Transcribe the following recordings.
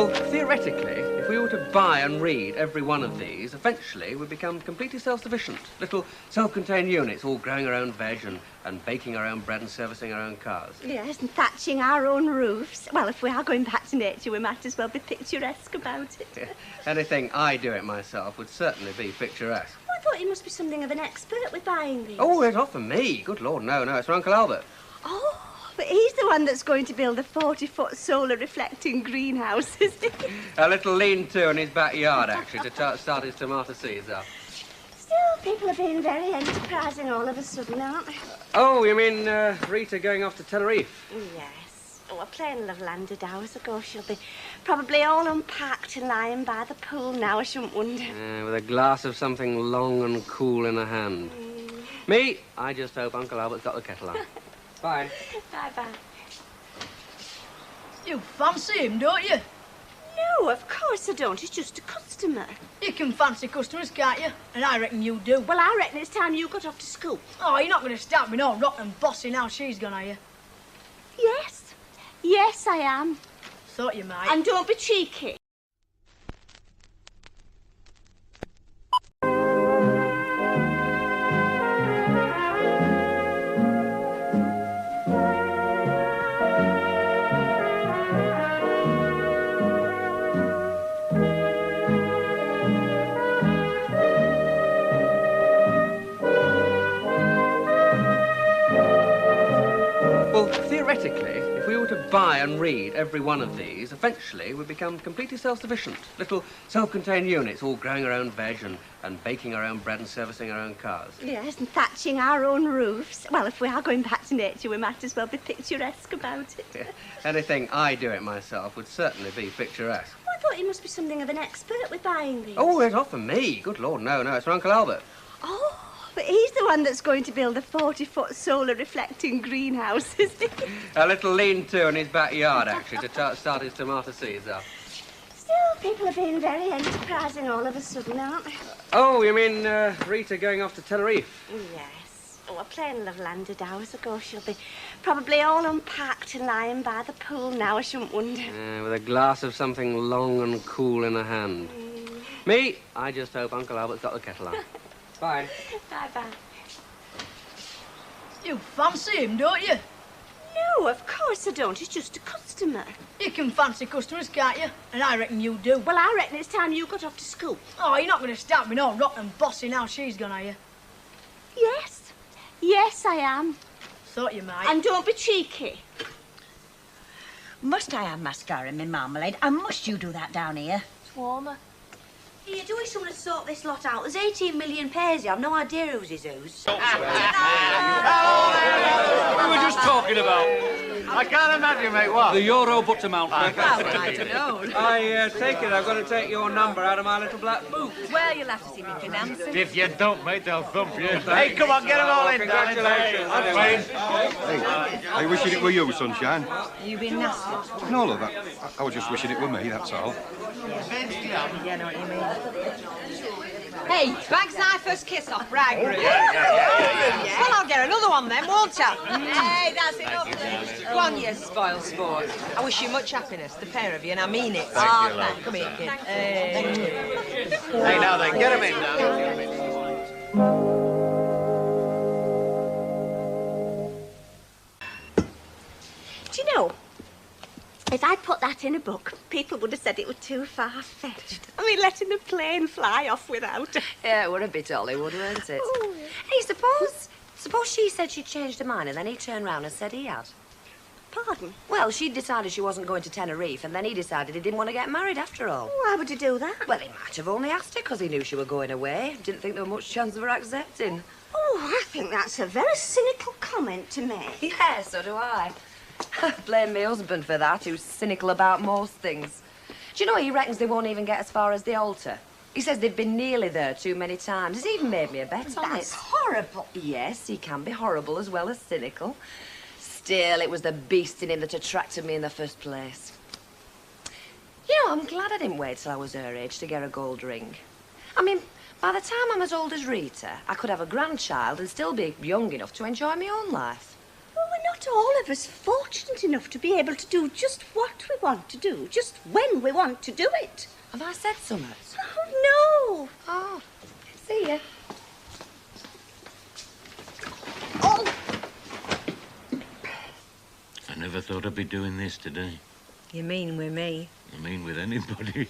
Well, theoretically, if we were to buy and read every one of these, eventually we'd become completely self-sufficient. Little self-contained units, all growing our own veg and baking our own bread and servicing our own cars. Yes, and thatching our own roofs. Well, if we are going back to nature, we might as well be picturesque about it. Yeah. Anything I do it myself would certainly be picturesque. Oh, I thought you must be something of an expert with buying these. Oh, it's not for me. Good Lord, no, it's for Uncle Albert. Oh, but he's the one that's going to build a 40-foot solar-reflecting greenhouse, is he? A little lean-to in his backyard, actually, to start his tomato seeds up. Still, people are being very enterprising all of a sudden, aren't they? Oh, you mean Rita going off to Tenerife? Yes. Oh, a plane will have landed hours ago. She'll be probably all unpacked and lying by the pool now, I shouldn't wonder. With a glass of something long and cool in her hand. Me, I just hope Uncle Albert's got the kettle on. Bye. Bye-bye. You fancy him, don't you? No, of course I don't. He's just a customer. You can fancy customers, can't you? And I reckon you do. Well, I reckon it's time you got off to school. Oh, you're not going to start me no rotten bossy now she's gone, are you? Yes. Yes, I am. Thought you might. And don't be cheeky. Theoretically, if we were to buy and read every one of these, eventually we'd become completely self-sufficient. Little self-contained units, all growing our own veg and baking our own bread and servicing our own cars. Yes, and thatching our own roofs. Well, if we are going back to nature, we might as well be picturesque about it. Yeah. Anything I do it myself would certainly be picturesque. Oh, I thought you must be something of an expert with buying these. Oh, it's not for me. Good Lord, no, it's for Uncle Albert. Oh, but he's the one that's going to build a 40-foot solar-reflecting greenhouse, is he? A little lean-to in his backyard, actually, to start his tomato seeds up. Still, people are being very enterprising all of a sudden, aren't they? Oh, you mean Rita going off to Tenerife? Yes. Oh, a plane will have landed hours ago. She'll be probably all unpacked and lying by the pool now, I shouldn't wonder. With a glass of something long and cool in her hand. Me, I just hope Uncle Albert's got the kettle on. Bye. Bye-bye. You fancy him, don't you? No, of course I don't. He's just a customer. You can fancy customers, can't you? And I reckon you do. Well, I reckon it's time you got off to school. Oh, you're not going to start me no rotten bossy now she's gone, are you? Yes. Yes, I am. Thought you might. And don't be cheeky. Must I have mascara in my marmalade? And must you do that down here? It's warmer. Here, do we someone to sort this lot out? There's 18 million pairs here. I've no idea whose is whose. We were just talking about. I can't imagine, mate, what? The Euro butter mount. Well, I don't know. I take it I'm going to take your number out of my little black book. Well, you'll have to see me financing. If you don't, mate, they'll thump you. Hey, come on, get them all in, darling. Congratulations. Hey, I wishing it were you, sunshine. You been nasty? No, love, I was just wishing it were me, that's all. Yeah, I know what you mean. Hey, bag's our first kiss off, bridegroom. Well, I'll get another one then, won't I? Hey, that's enough. Go on, you spoiled sport. I wish you much happiness, the pair of you, and I mean it. Thank you, love. Come here, kid. Hey, now then, get them in, darling. Do you know, if I'd put that in a book, people would have said it was too far-fetched. I mean, letting a plane fly off without... Yeah, it would a bit Hollywood, weren't it? Oh. Hey, suppose she said she'd changed her mind and then he turned round and said he had. Pardon? Well, she decided she wasn't going to Tenerife and then he decided he didn't want to get married after all. Why would you do that? Well, he might have only asked her because he knew she were going away. Didn't think there was much chance of her accepting. Oh, I think that's a very cynical comment to make. Yeah, so do I. Blame me husband for that, who's cynical about most things. Do you know, he reckons they won't even get as far as the altar. He says they've been nearly there too many times. He's even made me a bet on it. That's horrible. Yes, he can be horrible as well as cynical. Still, it was the beast in him that attracted me in the first place. You know, I'm glad I didn't wait till I was her age to get a gold ring. I mean, by the time I'm as old as Rita, I could have a grandchild and still be young enough to enjoy my own life. Well, we're not not all of us fortunate enough to be able to do just what we want to do, just when we want to do it. Have I said something? Oh, no. Oh, see ya. Oh, I never thought I'd be doing this today. You mean with me? I mean, with anybody.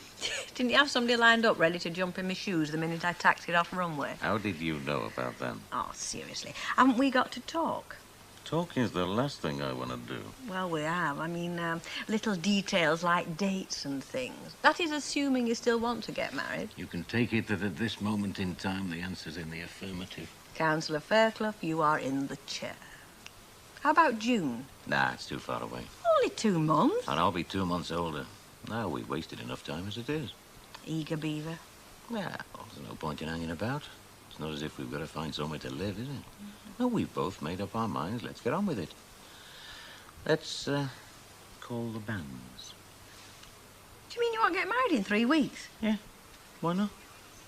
Didn't you have somebody lined up ready to jump in my shoes the minute I taxied off runway? How did you know about them? Oh, seriously. Haven't we got to talk? Talking is the last thing I want to do. Well, we have. I mean, little details like dates and things. That is assuming you still want to get married. You can take it that at this moment in time, the answer's in the affirmative. Councillor Fairclough, you are in the chair. How about June? Nah, it's too far away. Only 2 months. And I'll be 2 months older. Now, we've wasted enough time as it is. Eager beaver. Well, there's no point in hanging about. It's not as if we've got to find somewhere to live, is it? No, we've both made up our minds. Let's get on with it. Let's, call the bands. Do you mean you won't get married in 3 weeks? Yeah. Why not?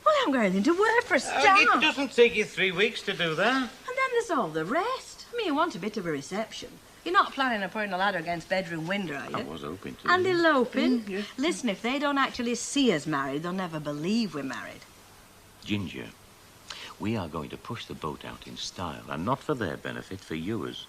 Well, I'm going into work for a start. It doesn't take you 3 weeks to do that. And then there's all the rest. I mean, you want a bit of a reception. You're not planning on putting a ladder against bedroom window, are you? I was hoping to. And eloping. Yeah. Listen, if they don't actually see us married, they'll never believe we're married. Ginger, we are going to push the boat out in style, and not for their benefit, for yours.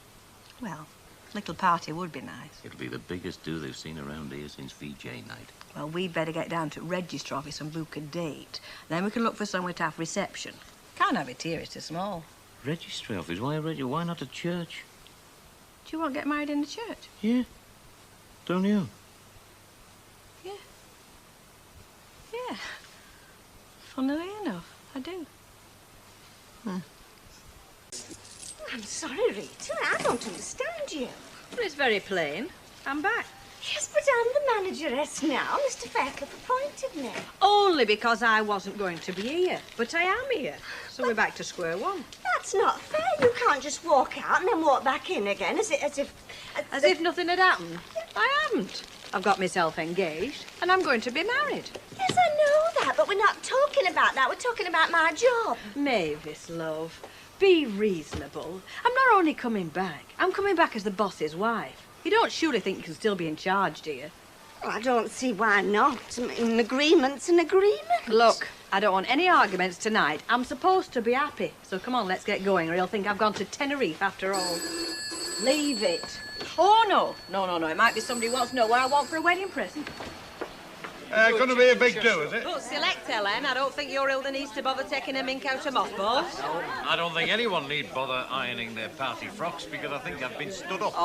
Well, little party would be nice. It'll be the biggest do they've seen around here since VJ night. Well, we'd better get down to Registrar office and book a date. Then we can look for somewhere to have reception. Can't have it here, it's too small. Registry office? Why not a church? Do you want to get married in the church? Yeah. Don't you? Yeah. Yeah. Funnily enough, I do. I'm sorry, Rita. I don't understand you. Well, it's very plain. I'm back. Yes, but I'm the manageress now. Mr. Fairclough appointed me. Only because I wasn't going to be here. But I am here. So we're back to square one. That's not fair. You can't just walk out and then walk back in again as if nothing had happened. I haven't. I've got myself engaged and I'm going to be married. Yes, I know that, but we're not talking about that. We're talking about my job. Mavis, love, be reasonable. I'm not only coming back, I'm coming back as the boss's wife. You don't surely think you can still be in charge, do you? Well, I don't see why not. I mean, an agreement's an agreement. Look, I don't want any arguments tonight. I'm supposed to be happy. So come on, let's get going, or he'll think I've gone to Tenerife after all. Leave it. Oh, no. No. It might be somebody who wants to know what I want for a wedding present. Going to be a big do, is it? Look, select, Helen. I don't think your Hilda needs to bother taking a mink out of mothballs. I don't think anyone need bother ironing their party frocks because I think I've been stood up.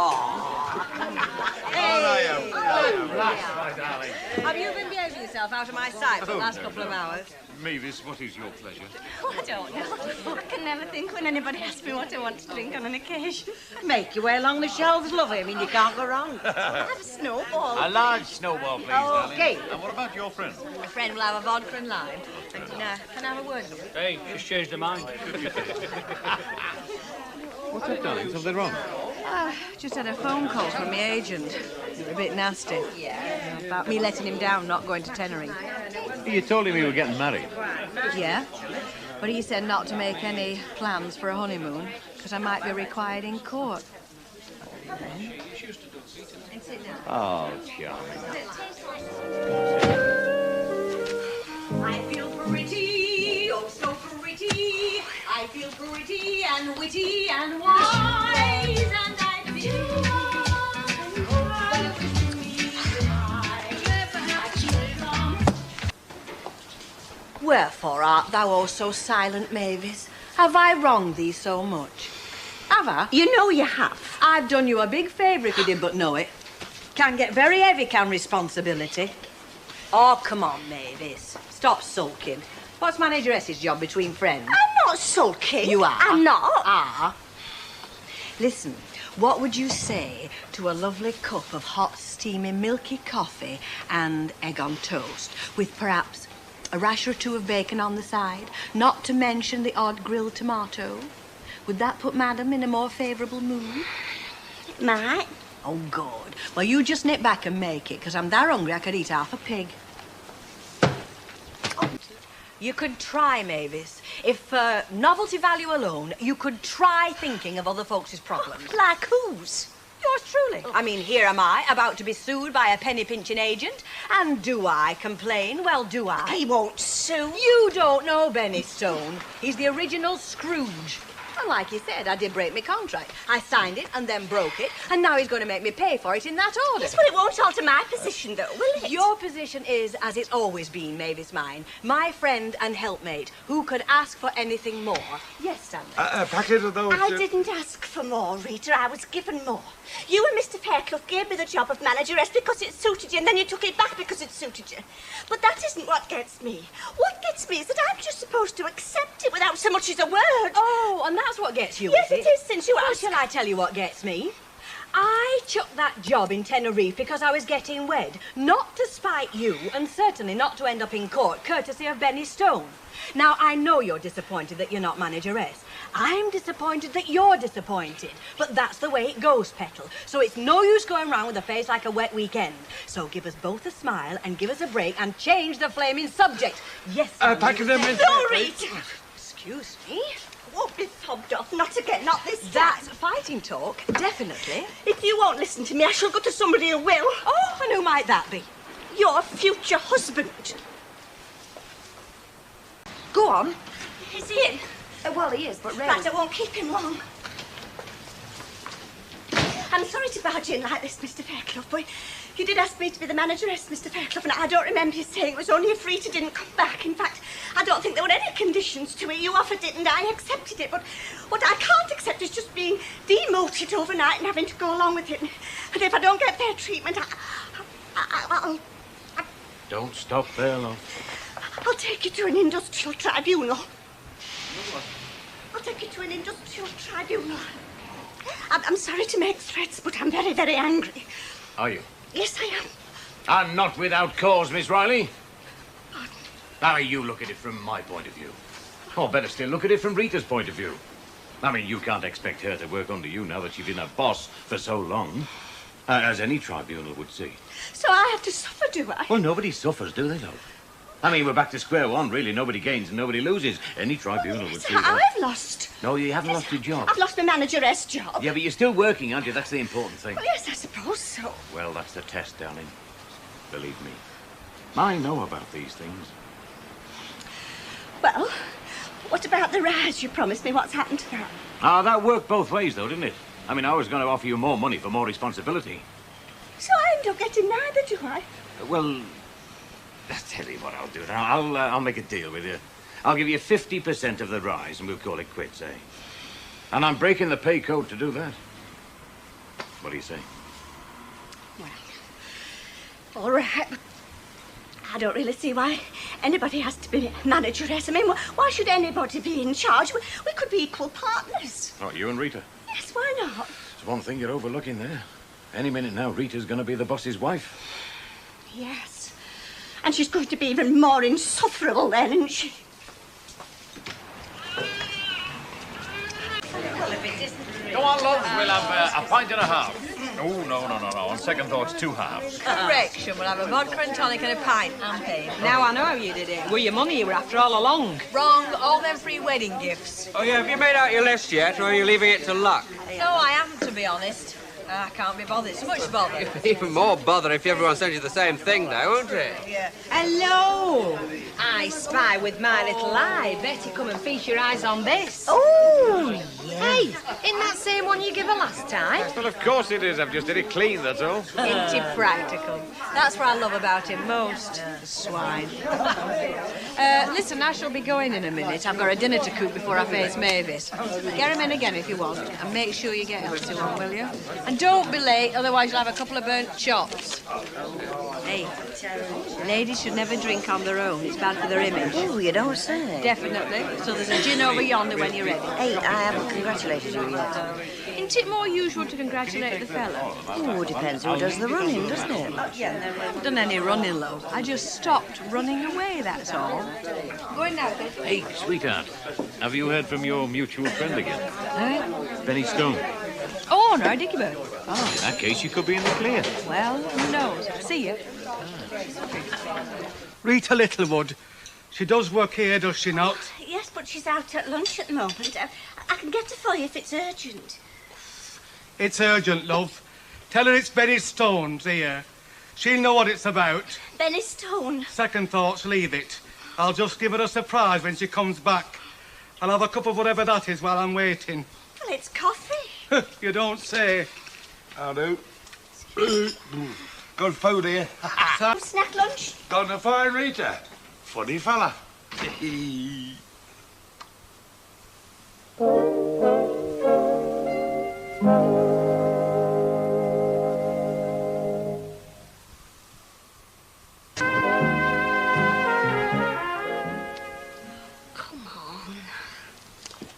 Hey. Right, darling. Have you been behaving yourself out of my sight for the last couple of hours? Mavis, what is your pleasure? Oh, I don't know. I can never think when anybody asks me what I want to drink on an occasion. Make your way along the shelves, lovey. I mean, you can't go wrong. I'll have a snowball. A large snowball, please, darling. Okay. And what about your friend? My friend will have a vodka and lime. And can I have a word? Hey, just changed her mind. What's up, darling? Something wrong? Just had a phone call from my agent. A bit nasty. Yeah. About me letting him down, not going to Tenerife. You told him you were getting married. Yeah. But he said not to make any plans for a honeymoon, because I might be required in court. Oh, charming. I feel pretty, oh so pretty. I feel pretty and witty and wise, and I feel Wherefore art thou oh so silent, Mavis? Have I wronged thee so much? Have I? You know you have. I've done you a big favour if you did but know it. Can get very heavy, can responsibility. Oh, come on, Mavis. Stop sulking. What's manageress's job between friends? I'm not sulking. You are. I'm not. Ah. Listen, what would you say to a lovely cup of hot, steaming, milky coffee and egg on toast, with perhaps a rasher or two of bacon on the side, not to mention the odd grilled tomato? Would that put Madam in a more favourable mood? It might. Oh, good. Well, you just nip back and make it, because I'm that hungry I could eat half a pig. You could try, Mavis. If for novelty value alone, you could try thinking of other folks' problems. Like whose? yours truly. I mean, here am I, about to be sued by a penny-pinching agent. And do I complain? Well, do I? He won't sue. You don't know Benny Stone. He's the original Scrooge. And like you said, I did break my contract. I signed it and then broke it, and now he's going to make me pay for it in that order. Yes, but it won't alter my position, though, will it? Your position is, as it's always been, Mavis mine, my friend and helpmate, who could ask for anything more. Yes, Stanley? A packet of those... I didn't ask for more, Rita. I was given more. You and Mr. Fairclough gave me the job of manageress because it suited you, and then you took it back because it suited you. But that isn't what gets me. What gets me is that I'm just supposed to accept it without so much as a word. Oh, and that's what gets you, Yes, is it is, since you Well, asked. shall I tell you what gets me? I chucked that job in Tenerife because I was getting wed, not to spite you, and certainly not to end up in court, courtesy of Benny Stone. Now, I know you're disappointed that you're not manageress. I'm disappointed that you're disappointed. But that's the way it goes, Petal. So it's no use going round with a face like a wet weekend. So give us both a smile and give us a break and change the flaming subject. Yes, packet of them... No, Rita. Excuse me? Won't be fobbed off. Not again, not this time. That's fighting talk, definitely. If you won't listen to me, I shall go to somebody who will. Oh, and who might that be? Your future husband. Go on. Is he in? Well, he is, but really... Right, I won't keep him long. I'm sorry to barge in like this, Mr. Fairclough, but you did ask me to be the manageress, Mr. Fairclough, and I don't remember you saying it was only if Rita didn't come back. In fact, I don't think there were any conditions to it. You offered it and I accepted it, but what I can't accept is just being demoted overnight and having to go along with it. And if I don't get fair treatment, I'll Don't stop there, love. I'll take you to an industrial tribunal. I'll take you to an industrial tribunal. I'm sorry to make threats, but I'm very, very angry. Are you? Yes, I am. And not without cause, Miss Riley. Now, you look at it from my point of view. Or better still, look at it from Rita's point of view. I mean, you can't expect her to work under you now that she's been a boss for so long. As any tribunal would see. So I have to suffer, do I? Well, nobody suffers, do they, love? I mean, we're back to square one, really. Nobody gains and nobody loses. Any tribunal would see that. I've lost. No, you haven't lost your job. I've lost my manageress job. Yeah, but you're still working, aren't you? That's the important thing. Well, yes, I suppose so. Well, that's the test, darling. Believe me. I know about these things. Well, what about the rise you promised me? What's happened to that? Ah, that worked both ways, though, didn't it? I mean, I was going to offer you more money for more responsibility. So I end up getting neither, do I? Well, I'll tell you what I'll do. I'll make a deal with you. I'll give you 50% of the rise, and we'll call it quits, eh? And I'm breaking the pay code to do that. What do you say? Well, all right. But I don't really see why anybody has to be manageress. I mean, why should anybody be in charge? We could be equal partners. Oh, you and Rita? Yes, why not? There's one thing you're overlooking there. Any minute now, Rita's going to be the boss's wife. Yes. And she's going to be even more insufferable then, isn't she? Go on, love. We'll have a pint and a half. Oh, no. On second thoughts, 2 halves. Correction, we'll have a vodka and tonic and a pint. I'm paid. Now I know how you did it. Were your money you were after all along? Wrong. All them free wedding gifts. Oh, yeah, have you made out your list yet, or are you leaving it to luck? No, I haven't, to be honest. I can't be bothered. So much bother. Even more bother if everyone sends you the same thing, though, won't it? Yeah. Hello. I spy with my little eye. Betty, come and feast your eyes on this. Oh, yeah. Hey, isn't that same one you gave her last time? Well, of course it is. I've just did it clean, that's all. Isn't he practical? That's what I love about him most. Swine. Listen, I shall be going in a minute. I've got a dinner to cook before I face Mavis. Get him in again if you want, and make sure you get Elsie one, will you? And don't be late, otherwise you'll have a couple of burnt chops. Hey, ladies should never drink on their own. It's bad for their image. Oh, you don't say. Definitely. So there's a gin over yonder when you're ready. Hey, I haven't congratulated you yet. Isn't it more usual to congratulate the fella? Oh, depends who does the running, doesn't it? Yeah, never done any running, love. I just stopped running away, that's all. Going now, Betty. Hey, sweetheart. Have you heard from your mutual friend again? Benny Stone. Oh, no, Dickie-bird. Oh, in that case, you could be in the clear. Well, who knows? See you. Rita Littlewood. She does work here, does she not? Yes, but she's out at lunch at the moment. I can get her for you if it's urgent. It's urgent, love. Tell her it's Benny Stone's here. She'll know what it's about. Benny Stone. Second thoughts, leave it. I'll just give her a surprise when she comes back. I'll have a cup of whatever that is while I'm waiting. Well, it's coffee. You don't say. I'll do. Good food here. Snack lunch? Got a fine Rita. Funny fella.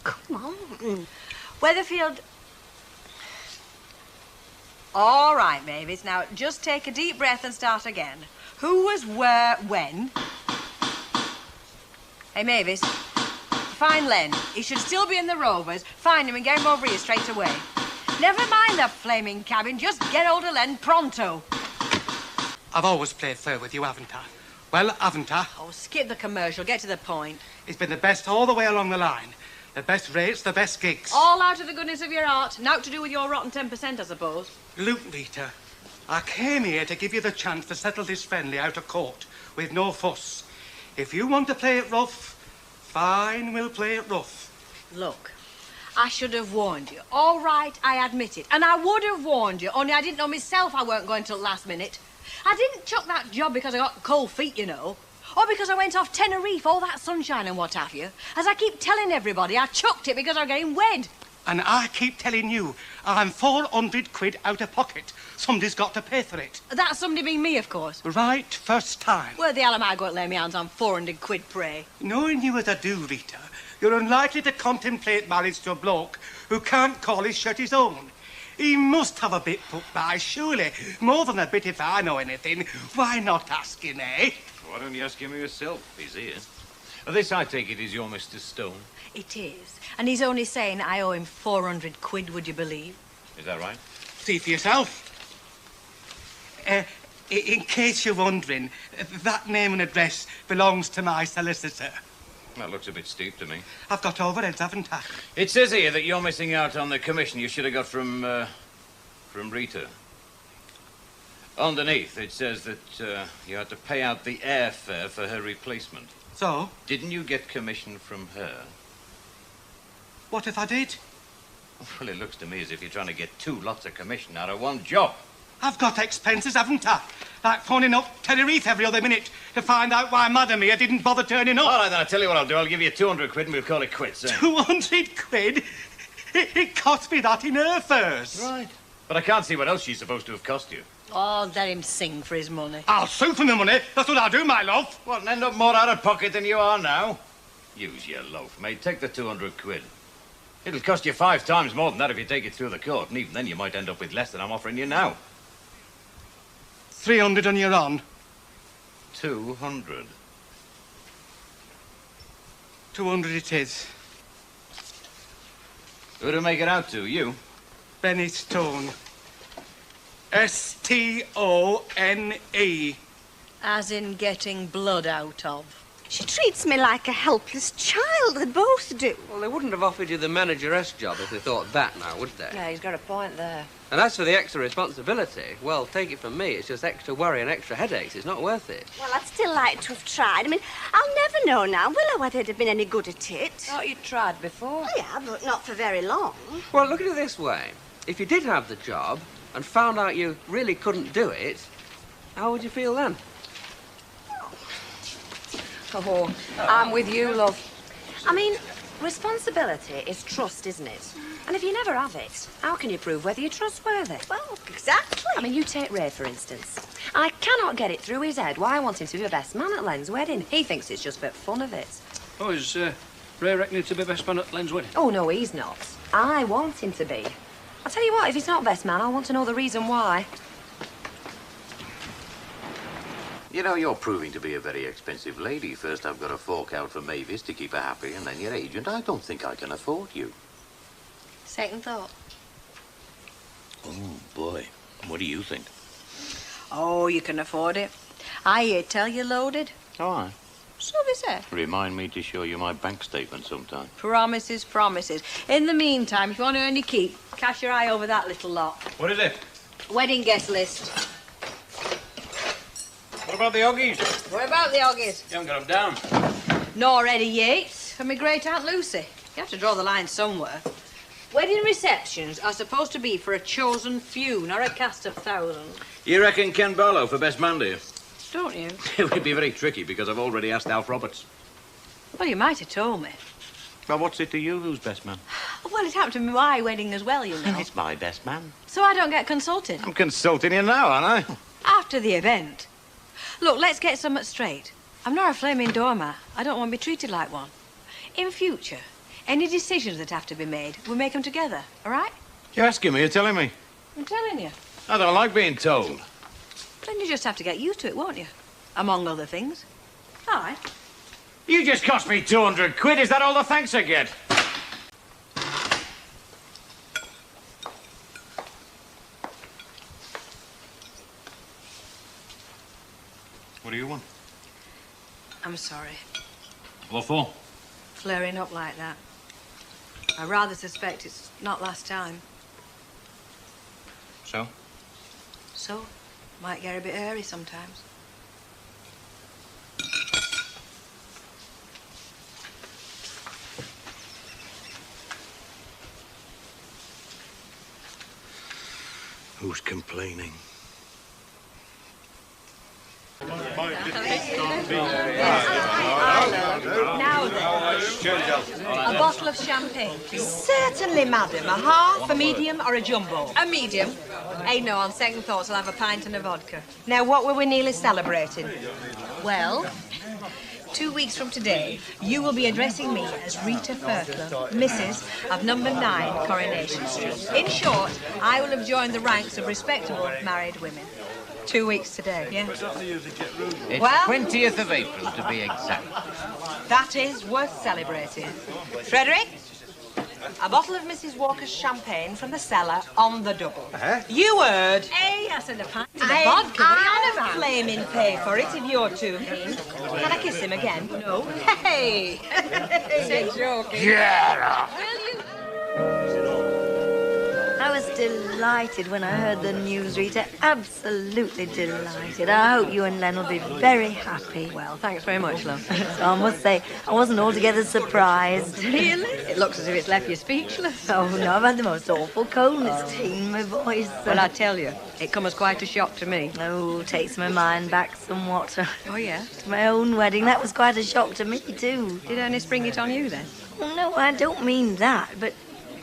Come on. Weatherfield. All right, Mavis. Now, just take a deep breath and start again. Who was where, when? Hey, Mavis. Find Len. He should still be in the Rovers. Find him and get him over here straight away. Never mind the flaming cabin. Just get hold of Len pronto. I've always played fair with you, haven't I? Well, haven't I? Oh, skip the commercial. Get to the point. It's been the best all the way along the line. The best rates, the best gigs. All out of the goodness of your heart. Naught to do with your rotten 10%, I suppose. Look, Rita, I came here to give you the chance to settle this friendly out of court with no fuss. If you want to play it rough, fine, we'll play it rough. Look, I should have warned you. All right, I admit it. And I would have warned you, only I didn't know myself I weren't going till the last minute. I didn't chuck that job because I got cold feet, you know. Or because I went off Tenerife, all that sunshine and what have you. As I keep telling everybody, I chucked it because I'm getting wed. And I keep telling you, I'm 400 quid out of pocket. Somebody's got to pay for it. That somebody being me, of course. Right first time. Where the hell am I going to lay my hands on 400 quid, pray? Knowing you as I do, Rita, you're unlikely to contemplate marriage to a bloke who can't call his shirt his own. He must have a bit put by, surely. More than a bit if I know anything. Why not ask him, eh? Why don't you ask him yourself? He's here. This, I take it, is your Mr. Stone. It is. And he's only saying I owe him 400 quid, would you believe? Is that right? See for yourself. In case you're wondering, that name and address belongs to my solicitor. That looks a bit steep to me. I've got overheads, haven't I? It says here that you're missing out on the commission you should have got from Rita. Underneath, it says that you had to pay out the airfare for her replacement. So? Didn't you get commission from her? What if I did? Well, it looks to me as if you're trying to get 2 lots of commission out of one job. I've got expenses, haven't I? Like phoning up Tenerife every other minute to find out why Madam here didn't bother turning up. All right, then, I'll tell you what I'll do. I'll give you 200 quid and we'll call it quits, eh? 200 quid? It cost me that in her first. Right. But I can't see what else she's supposed to have cost you. Oh, let him sing for his money. I'll sue for my money. That's what I'll do, my love. What, and end up more out of pocket than you are now? Use your loaf, mate. Take the 200 quid. It'll cost you 5 times more than that if you take it through the court, and even then you might end up with less than I'm offering you now. 300 on your on. 200. 200 it is. Who'd it make it out to? You? Benny Stone. S-T-O-N-E. As in getting blood out of. She treats me like a helpless child. They both do. Well, they wouldn't have offered you the manageress job if they thought that now, would they? Yeah, he's got a point there. And as for the extra responsibility, well, take it from me, it's just extra worry and extra headaches. It's not worth it. Well, I'd still like to have tried. I mean, I'll never know now, will I, whether it'd have been any good at it? Thought you'd tried before. Oh, yeah, but not for very long. Well, look at it this way. If you did have the job and found out you really couldn't do it, how would you feel then? Oh, I'm with you, love. I mean, responsibility is trust, isn't it? And if you never have it, how can you prove whether you're trustworthy? Well, exactly. I mean, you take Ray, for instance. I cannot get it through his head why I want him to be the best man at Len's wedding. He thinks it's just a bit fun of it. Oh, is Ray reckoning to be best man at Len's wedding? Oh, no, he's not. I want him to be. I'll tell you what, if he's not best man, I want to know the reason why. You know, you're proving to be a very expensive lady. First, I've got to fork out for Mavis to keep her happy, and then your agent. I don't think I can afford you. Second thought. Oh, boy. What do you think? Oh, you can afford it. I hear tell you loaded. All right. So they say. Remind me to show you my bank statement sometime. Promises, promises. In the meantime, if you want to earn your keep, cast your eye over that little lot. What is it? Wedding guest list. What about the Oggies? What about the Oggies? You haven't got them down. Nor Eddie Yates and my great Aunt Lucy. You have to draw the line somewhere. Wedding receptions are supposed to be for a chosen few, not a cast of thousands. You reckon Ken Barlow for best man, do you? Don't you? It would be very tricky because I've already asked Alf Roberts. Well, you might have told me. Well, what's it to you who's best man? Well, it happened to be my wedding as well, you know. It's my best man. So I don't get consulted. I'm consulting you now, aren't I? After the event. Look, let's get something straight. I'm not a flaming doormat. I don't want to be treated like one. In future, any decisions that have to be made, we make them together, all right? You're asking me, you're telling me. I'm telling you. I don't like being told. Then you just have to get used to it, won't you? Among other things. All right. You just cost me 200 quid. Is that all the thanks I get? What do you want? I'm sorry. What for? Flaring up like that. I rather suspect it's not last time. So? So, might get a bit hairy sometimes. Who's complaining? Now then, a bottle of champagne. Certainly, madam. A half, a medium, or a jumbo? A medium. Hey, no, on second thoughts, I'll have a pint and a vodka. Now, what were we nearly celebrating? Well, 2 weeks from today, you will be addressing me as Rita Ferkler, Mrs. of number 9 Coronation Street. In short, I will have joined the ranks of respectable married women. 2 weeks today, yeah. It's Well- 20th of April, to be exact. That is worth celebrating. Frederick, a bottle of Mrs. Walker's champagne from the cellar on the double. You heard. Hey, I said a pint of the vodka. I'll flaming pay for it if you're too keen. Can I kiss him again? No. Hey! Say joking. Yeah. I was delighted when I heard the news, Rita. Absolutely delighted. I hope you and Len will be very happy. Well, thanks very much, love. So I must say, I wasn't altogether surprised. Really? It looks as if it's left you speechless. Oh, no, I've had the most awful coldness in my voice. Well, I tell you, it come as quite a shock to me. Oh, takes my mind back somewhat. Oh, yeah? To my own wedding, that was quite a shock to me, too. Did Ernest spring it on you, then? Well, no, I don't mean that, but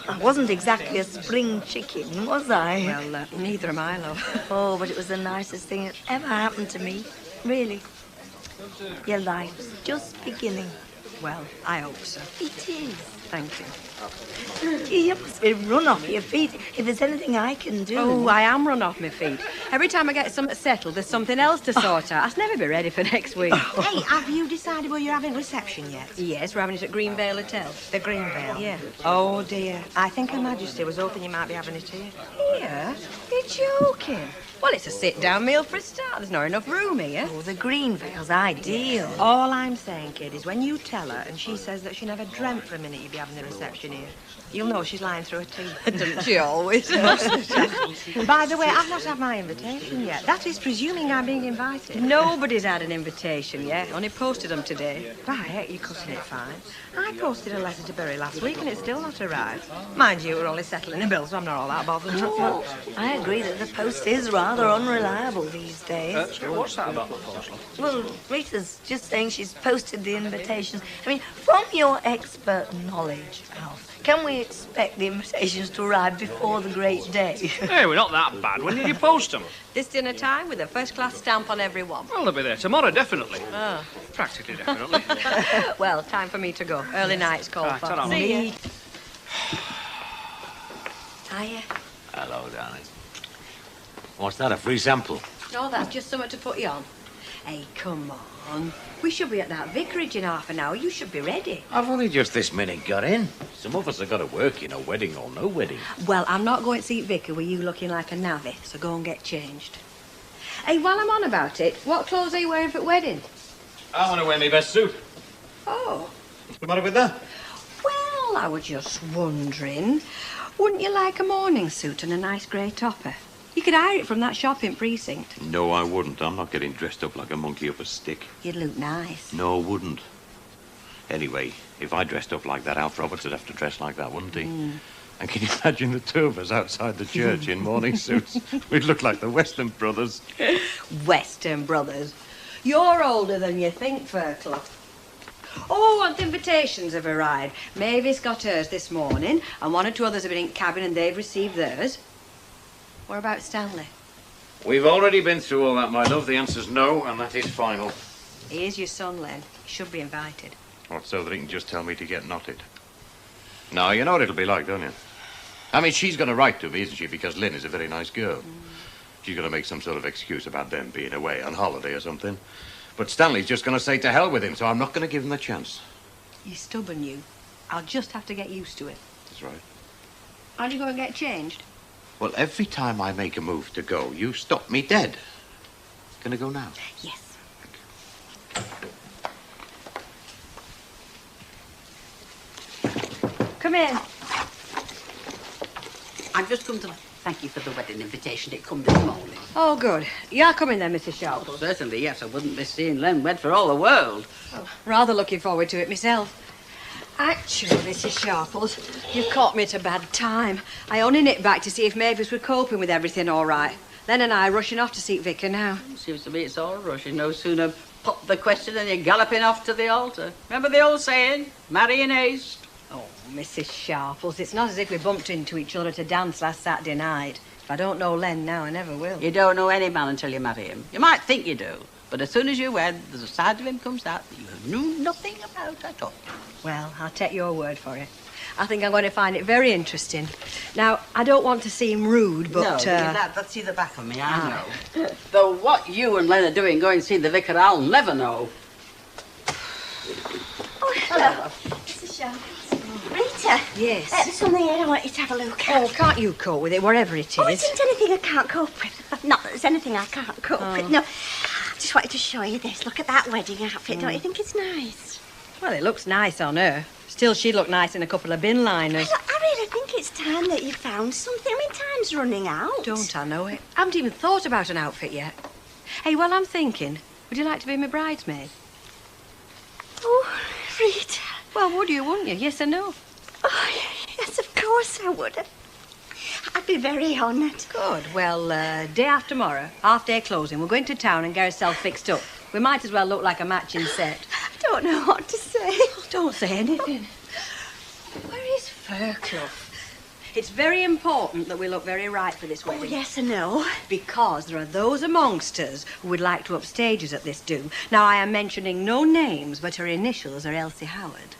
I wasn't exactly a spring chicken, was I? Well, neither am I, love. Oh, but it was the nicest thing that ever happened to me. Really. Your life's just beginning. Well, I hope so. It is. Thank you. You must be run off your feet if there's anything I can do. Oh, I am run off my feet. Every time I get something settled, there's something else to sort out. I'll never be ready for next week. Hey, have you decided where you're having reception yet? Yes, we're having it at Greenvale Hotel. The Greenvale? Yeah. Oh, dear. I think Her Majesty was hoping you might be having it here. Here? You're joking. Well, it's a sit-down meal for a start. There's not enough room here. Oh, the Greenvale's ideal. All I'm saying, kid, is when you tell her and she says that she never dreamt for a minute you'd be having the reception here, you'll know she's lying through her teeth. Doesn't she always? By the way, I've not had my invitation yet. That is presuming I'm being invited. Nobody's had an invitation yet. Only posted them today. Right, you're cutting it fine. I posted a letter to Bury last week and it's still not arrived. Mind you, we're only settling the bill, so I'm not all that bothered. Oh, I agree that the post is rather unreliable these days. What's that about the post? Well, Rita's just saying she's posted the invitations. I mean, from your expert knowledge, Alf, can we expect the invitations to arrive before the great day? Hey, we're not that bad. When did you post them? This dinner time with a first-class stamp on every one. Well, they'll be there tomorrow, definitely. Oh. Practically, definitely. Well, time for me to go. Early night's called Right, for. ta-ra. See ya. Hiya. Hello, darling. What's that, a free sample? No, that's just something to put you on. Hey, come on. We should be at that vicarage in half an hour. You should be ready. I've only just this minute got in. Some of us have got to work, you know, wedding or no wedding. Well, I'm not going to see Vicar with you looking like a navvy, so go and get changed. Hey, while I'm on about it, what clothes are you wearing for the wedding? I want to wear my best suit. Oh. What's the matter with that? Well, I was just wondering, wouldn't you like a morning suit and a nice grey topper? You could hire it from that shopping precinct. No, I wouldn't. I'm not getting dressed up like a monkey up a stick. You'd look nice. No, I wouldn't. Anyway, if I dressed up like that, Alf Roberts would have to dress like that, wouldn't he? And can you imagine the two of us outside the church in morning suits? We'd look like the Western Brothers. Western Brothers. You're older than you think, Fairclough. Oh, and the invitations have arrived. Mavis got hers this morning, and one or two others have been in cabin and they've received theirs. What about Stanley? We've already been through all that, my love. The answer's no, and that is final. He is your son, Len. He should be invited. What, so that he can just tell me to get knotted? No, you know what it'll be like, don't you? I mean, she's going to write to me, isn't she? Because Lynn is a very nice girl. She's going to make some sort of excuse about them being away on holiday or something. But Stanley's just going to say to hell with him, so I'm not going to give him a chance. You're stubborn, you. I'll just have to get used to it. That's right. Aren't you going to get changed? Well, every time I make a move to go, you stop me dead. Gonna go now? Yes. Come in. I've just come to thank you for the wedding invitation. It come this morning. Oh, good. You are coming then, Mrs. Sharp? Oh, certainly, yes. I wouldn't miss seeing Len wed for all the world. Rather looking forward to it myself. Actually, Mrs. Sharples, you've caught me at a bad time. I only nipped back to see if Mavis were coping with everything all right. Len and I are rushing off to seek Vicar now. Seems to me it's all rushing. No sooner pop the question than you're galloping off to the altar. Remember the old saying, marry in haste? Oh, Mrs. Sharples, it's not as if we bumped into each other at a dance last Saturday night. If I don't know Len now, I never will. You don't know any man until you marry him. You might think you do, but as soon as you wed, there's a side of him comes out that you knew nothing about at all. Well, I'll take your word for it. I think I'm going to find it very interesting. Now, I don't want to seem rude, but... No, that's see the back of me, I know. Though what you and Len are doing going to see the vicar, I'll never know. Oh, hello. Mrs. Sharples. Rita. Yes? There's something here I want you to have a look at. Oh, can't you cope with it, whatever it is? Oh, it isn't anything I can't cope with. Not that there's anything I can't cope with, no. I just wanted to show you this. Look at that wedding outfit. Don't you think it's nice? Well, it looks nice on her. Still, she'd look nice in a couple of bin liners. I really think it's time that you found something. I mean, time's running out. Don't I know it? I haven't even thought about an outfit yet. Hey, well, I'm thinking, would you like to be my bridesmaid? Oh, Rita. Well, would you, wouldn't you? Yes or no? Oh, yes, of course I would. I'd be very honoured. Good. Well, day after tomorrow, half-day closing, we're going to town and get ourselves fixed up. We might as well look like a matching set. I don't know what to say. Oh, don't say anything. Where is Fairclough? It's very important that we look very right for this wedding. Oh, yes, I know. Because there are those amongst us who would like to upstage us at this do. Now, I am mentioning no names, but her initials are Elsie Howard.